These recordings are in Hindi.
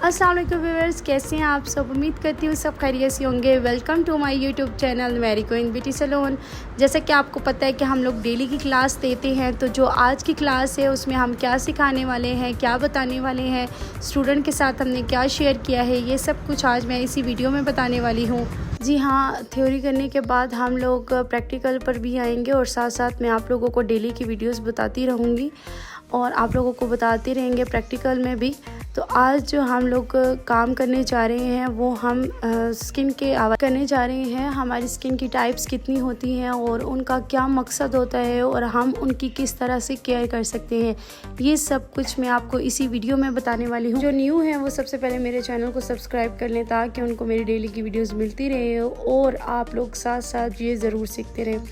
अस्सलाम वालेकुम व्यूअर्स, कैसे हैं आप सब। उम्मीद करती हूँ सब खैरियत से होंगे। Welcome to my YouTube channel मेरी क्वीन ब्यूटी सैलून। जैसा कि आपको पता है कि हम लोग डेली की क्लास देते हैं, तो जो आज की क्लास है उसमें हम क्या सिखाने वाले हैं, क्या बताने वाले हैं, स्टूडेंट के साथ हमने क्या शेयर किया है, ये सब कुछ आज मैं इसी वीडियो में बताने वाली हूँ। जी हाँ, थ्योरी करने के बाद हम लोग प्रैक्टिकल पर भी आएंगे और साथ साथ मैं आप लोगों को डेली की वीडियोस बताती रहूँगी और आप लोगों को बताते रहेंगे प्रैक्टिकल में भी। तो आज जो हम लोग काम करने जा रहे हैं वो हम स्किन के करने जा रहे हैं। हमारी स्किन की टाइप्स कितनी होती हैं और उनका क्या मकसद होता है और हम उनकी किस तरह से केयर कर सकते हैं, ये सब कुछ मैं आपको इसी वीडियो में बताने वाली हूँ। जो न्यू हैं वो सबसे पहले मेरे चैनल को सब्सक्राइब कर लें ताकि उनको मेरी डेली की वीडियोज़ मिलती रहे और आप लोग साथ साथ ये ज़रूर सीखते रहें।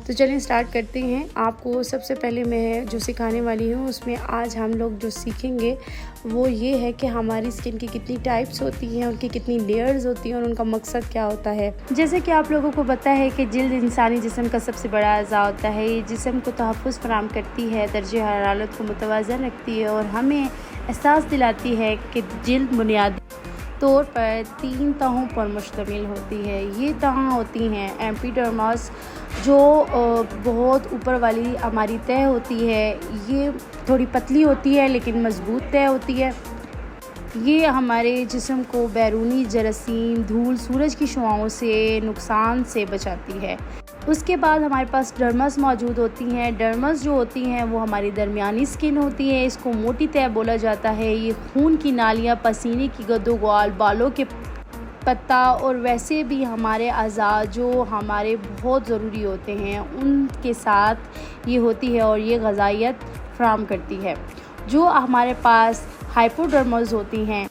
तो चलिए स्टार्ट करते हैं। आपको सबसे पहले मैं जो सिखाने वाली हूँ उसमें आज हम लोग जो सीखेंगे वो ये है कि हमारी स्किन की कितनी टाइप्स होती हैं, उनकी कितनी लेयर्स होती हैं और उनका मकसद क्या होता है। जैसे कि आप लोगों को पता है कि जिल्द इंसानी जिस्म का सबसे बड़ा अज़ा होता है। ये जिस्म को तहफ़्फ़ुज़ फराहम करती है, दर्जे हरारत को मुतवाज़न रखती है और हमें एहसास दिलाती है कि जिल्द बुनियादी तौर पर 3 तहों पर मुश्तमिल होती है। ये तह होती हैं एपिडर्मिस, जो बहुत ऊपर वाली हमारी तह होती है। ये थोड़ी पतली होती है लेकिन मज़बूत तह होती है। ये हमारे जिस्म को बैरूनी जरासीम, धूल, सूरज की शुआओं से नुकसान से बचाती है। उसके बाद हमारे पास डर्मस मौजूद होती हैं। डर्मस जो होती हैं वो हमारी दरमियानी स्किन होती है। इसको मोटी तह बोला जाता है। ये खून की नालियाँ, पसीने की गद्दोगवाल, बालों के पत्ता और वैसे भी हमारे अज़ा जो हमारे बहुत ज़रूरी होते हैं उनके साथ ये होती है और ये ग़िज़ाइयत फराहम करती है। जो हमारे पास हाइपोडर्मस होती हैं,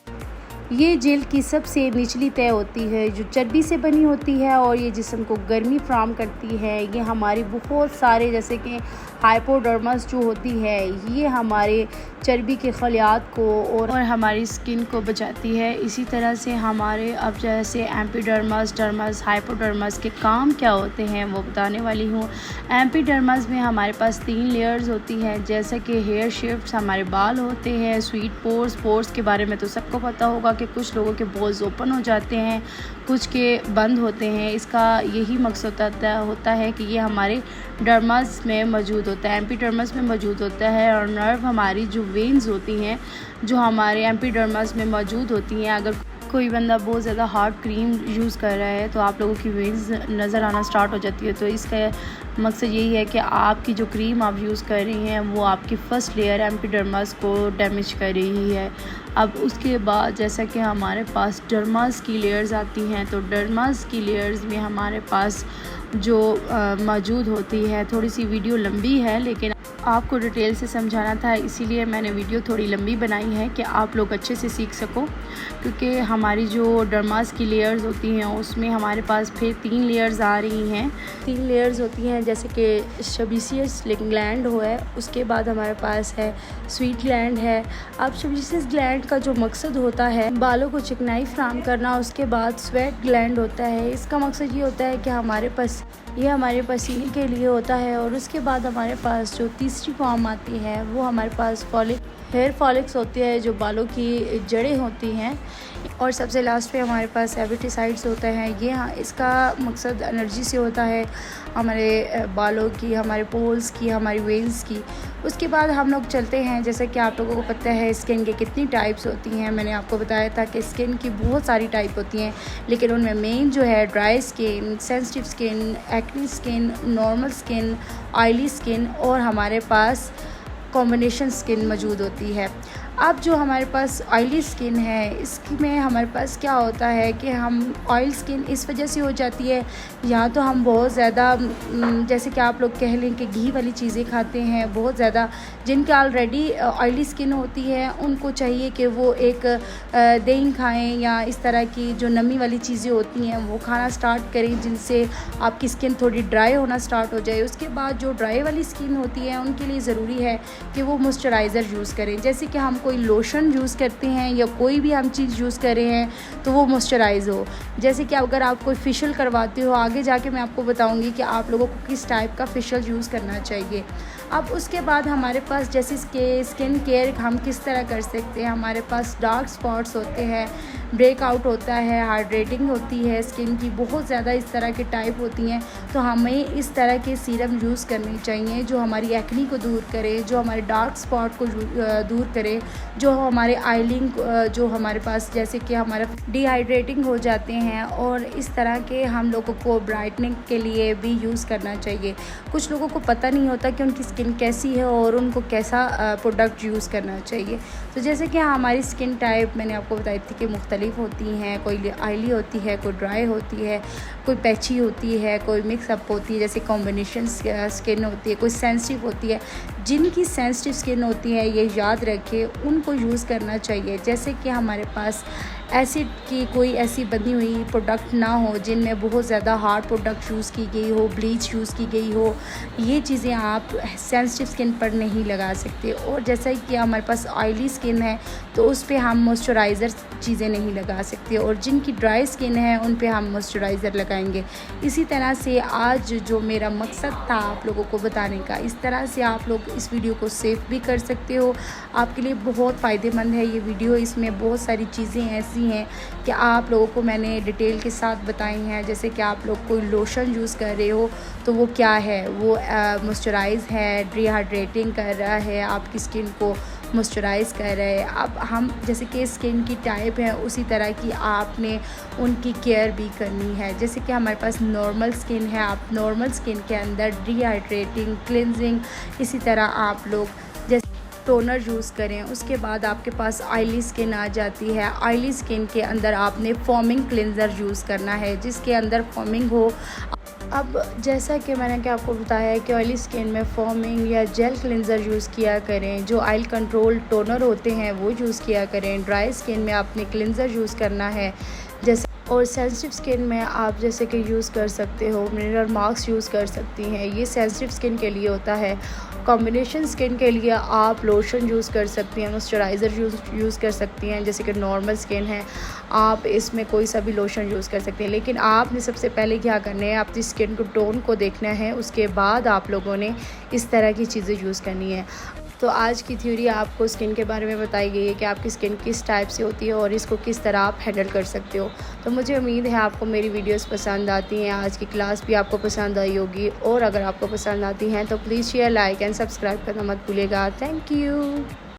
ये जेल की सबसे निचली तह होती है जो चर्बी से बनी होती है और ये जिस्म को गर्मी फराहम करती है। ये हमारी बहुत सारे जैसे कि हाइपोडर्मस जो होती है ये हमारे चर्बी के खलियात को और हमारी स्किन को बचाती है। इसी तरह से हमारे अब जैसे एपिडर्मस, डर्मस, हाइपोडर्मस के काम क्या होते हैं वो बताने वाली हूँ। एपिडर्मस में हमारे पास 3 लेयर्स होती हैं, जैसे कि हेयर शिफ्ट्स, हमारे बाल होते हैं, स्वीट पोर्स के बारे में तो सबको पता होगा कि कुछ लोगों के पोर्स ओपन हो जाते हैं, कुछ के बंद होते हैं। इसका यही मकसद होता है कि ये हमारे डर्मस में मौजूद होता है, एपिडर्मस में मौजूद होता है। और नर्व हमारी जो वेन्स होती हैं जो हमारे एपिडर्मस में मौजूद होती हैं। अगर कोई बंदा बहुत ज़्यादा हार्ड क्रीम यूज़ कर रहा है तो आप लोगों की वेन्स नज़र आना स्टार्ट हो जाती है। तो इसका मकसद यही है कि आपकी जो क्रीम आप यूज़ कर रही हैं वो आपकी फ़र्स्ट लेयर एपिडर्मस को डैमेज कर रही है। अब उसके बाद जैसा कि हमारे पास डर्मस की लेयर्स आती हैं, तो डर्मस की लेयर्स में हमारे पास जो मौजूद होती है, थोड़ी सी वीडियो लंबी है लेकिन आपको डिटेल से समझाना था इसीलिए मैंने वीडियो थोड़ी लंबी बनाई है कि आप लोग अच्छे से सीख सको। क्योंकि हमारी जो डर्मास की लेयर्स होती हैं उसमें हमारे पास फिर 3 लेयर्स आ रही हैं। 3 लेयर्स होती हैं जैसे कि सेबेशियस ग्लैंड है, उसके बाद हमारे पास है स्वीट ग्लैंड है। अब सेबेशियस ग्लैंड का जो मकसद होता है बालों को चिकनाई फराहम करना। उसके बाद स्वेट ग्लैंड होता है, इसका मकसद ये होता है कि हमारे पसीने के लिए होता है। और उसके बाद हमारे पास जो तीसरी फॉर्म आती है वो हमारे पास हेयर फॉलिक्स होते हैं जो बालों की जड़ें होती हैं। और सबसे लास्ट पे हमारे पास एविटिसाइड्स होता है। ये इसका मकसद एनर्जी से होता है, हमारे बालों की, हमारे पोल्स की, हमारी वेन्स की। उसके बाद हम लोग चलते हैं, जैसे कि आप लोगों को पता है स्किन के कितनी टाइप्स होती हैं। मैंने आपको बताया था कि स्किन की बहुत सारी टाइप होती हैं लेकिन उनमें मेन जो है dry skin, sensitive skin, acne skin, normal skin, oily skin और हमारे पास कॉम्बिनेशन स्किन मौजूद होती है। अब जो हमारे पास ऑयली स्किन है इसमें हमारे पास क्या होता है कि हम ऑयल स्किन इस वजह से हो जाती है, या तो हम बहुत ज़्यादा जैसे कि आप लोग कह लें कि घी वाली चीज़ें खाते हैं बहुत ज़्यादा। जिनकी ऑलरेडी ऑयली स्किन होती है उनको चाहिए कि वो एक दही खाएं या इस तरह की जो नमी वाली चीज़ें होती हैं वो खाना स्टार्ट करें, जिनसे आपकी स्किन थोड़ी ड्राई होना स्टार्ट हो जाए। उसके बाद जो ड्राई वाली स्किन होती है उनके लिए ज़रूरी है कि वो मॉइस्चराइज़र यूज़ करें। जैसे कि हम कोई लोशन यूज़ करते हैं या कोई भी हम चीज़ यूज़ कर रहे हैं तो वो मॉइस्चराइज़ हो। जैसे कि अगर आप कोई फेशियल करवाते हो, आगे जाके मैं आपको बताऊंगी कि आप लोगों को किस टाइप का फेशियल यूज़ करना चाहिए। अब उसके बाद हमारे पास जैसे स्किन केयर हम किस तरह कर सकते हैं। हमारे पास डार्क स्पॉट्स होते हैं, ब्रेकआउट होता है, हाइड्रेटिंग होती है स्किन की, बहुत ज़्यादा इस तरह के टाइप होती हैं। तो हमें इस तरह के सीरम यूज़ करने चाहिए जो हमारी एक्नी को दूर करे, जो हमारे डार्क स्पॉट को दूर करे, जो हमारे आइलिंग जो हमारे पास जैसे कि हमारा डिहाइड्रेटिंग हो जाते हैं, और इस तरह के हम लोगों को ब्राइटनिंग के लिए भी यूज़ करना चाहिए। कुछ लोगों को पता नहीं होता कि उनकी स्किन कैसी है और उनको कैसा प्रोडक्ट यूज़ करना चाहिए। तो जैसे कि हमारी स्किन टाइप मैंने आपको बताई थी कि मुख्तलिफ होती हैं, कोई ऑयली होती है, कोई ड्राई होती है, कोई पैची होती है, कोई मिक्सअप होती है, जैसे कॉम्बिनेशन स्किन होती है, कोई सेंसिटिव होती है। जिनकी सेंसिटिव स्किन होती है ये याद रखें, उनको यूज़ करना चाहिए। जैसे कि हमारे पास एसिड की कोई ऐसी बनी हुई प्रोडक्ट ना हो जिनमें बहुत ज़्यादा हार्ड प्रोडक्ट यूज़ की गई हो, ब्लीच यूज़ की गई हो, ये चीज़ें आप सेंसिटिव स्किन पर नहीं लगा सकते। और जैसा कि हमारे पास ऑयली स्किन है तो उस पर हम मॉइस्चराइज़र चीज़ें नहीं लगा सकते, और जिनकी ड्राई स्किन है उन पे हम मॉइस्चराइज़र लगाएंगे। इसी तरह से आज जो मेरा मकसद था आप लोगों को बताने का, इस तरह से आप लोग इस वीडियो को सेव भी कर सकते हो। आपके लिए बहुत फ़ायदेमंद है ये वीडियो। इसमें बहुत सारी चीज़ें ऐसी हैं कि आप लोगों को मैंने डिटेल के साथ बताई हैं। जैसे कि आप लोग कोई लोशन यूज़ कर रहे हो तो वो क्या है, वो मॉइस्चराइज़ है, डिहाइड्रेटिंग कर रहा है, आपकी स्किन को मॉइस्चराइज़ कर रहे हैं। अब हम जैसे कि स्किन की टाइप है उसी तरह की आपने उनकी केयर भी करनी है। जैसे कि हमारे पास नॉर्मल स्किन है, आप नॉर्मल स्किन के अंदर डिहाइड्रेटिंग, क्लिनजिंग, इसी तरह आप लोग जैसे टोनर यूज़ करें। उसके बाद आपके पास ऑयली स्किन आ जाती है, ऑयली स्किन के अंदर आपने फॉर्मिंग क्लिनज़र यूज़ करना है जिसके अंदर फॉर्मिंग हो। अब जैसा कि मैंने क्या आपको बताया है कि ऑयली स्किन में फॉर्मिंग या जेल क्लिनज़र यूज़ किया करें, जो ऑयल कंट्रोल टोनर होते हैं वो यूज़ किया करें। ड्राई स्किन में आपने क्लिनज़र यूज़ करना है जैसे, और सेंसिटिव स्किन में आप जैसे कि यूज़ कर सकते हो मिनरल मास्क यूज़ कर सकती हैं, ये सेंसिटिव स्किन के लिए होता है। कॉम्बिनेशन स्किन के लिए आप लोशन यूज़ कर सकती हैं, मॉइस्चराइज़र यूज़ कर सकती हैं। जैसे कि नॉर्मल स्किन है आप इसमें कोई सा भी लोशन यूज़ कर सकते हैं, लेकिन आपने सबसे पहले क्या करना है, अपनी स्किन को टोन को देखना है, उसके बाद आप लोगों ने इस तरह की चीज़ें यूज़ करनी है। तो आज की थ्योरी आपको स्किन के बारे में बताई गई है कि आपकी स्किन किस टाइप से होती है और इसको किस तरह आप हैंडल कर सकते हो। तो मुझे उम्मीद है आपको मेरी वीडियोस पसंद आती हैं, आज की क्लास भी आपको पसंद आई होगी, और अगर आपको पसंद आती हैं तो please share, like and subscribe करना मत भूलिएगा। Thank you.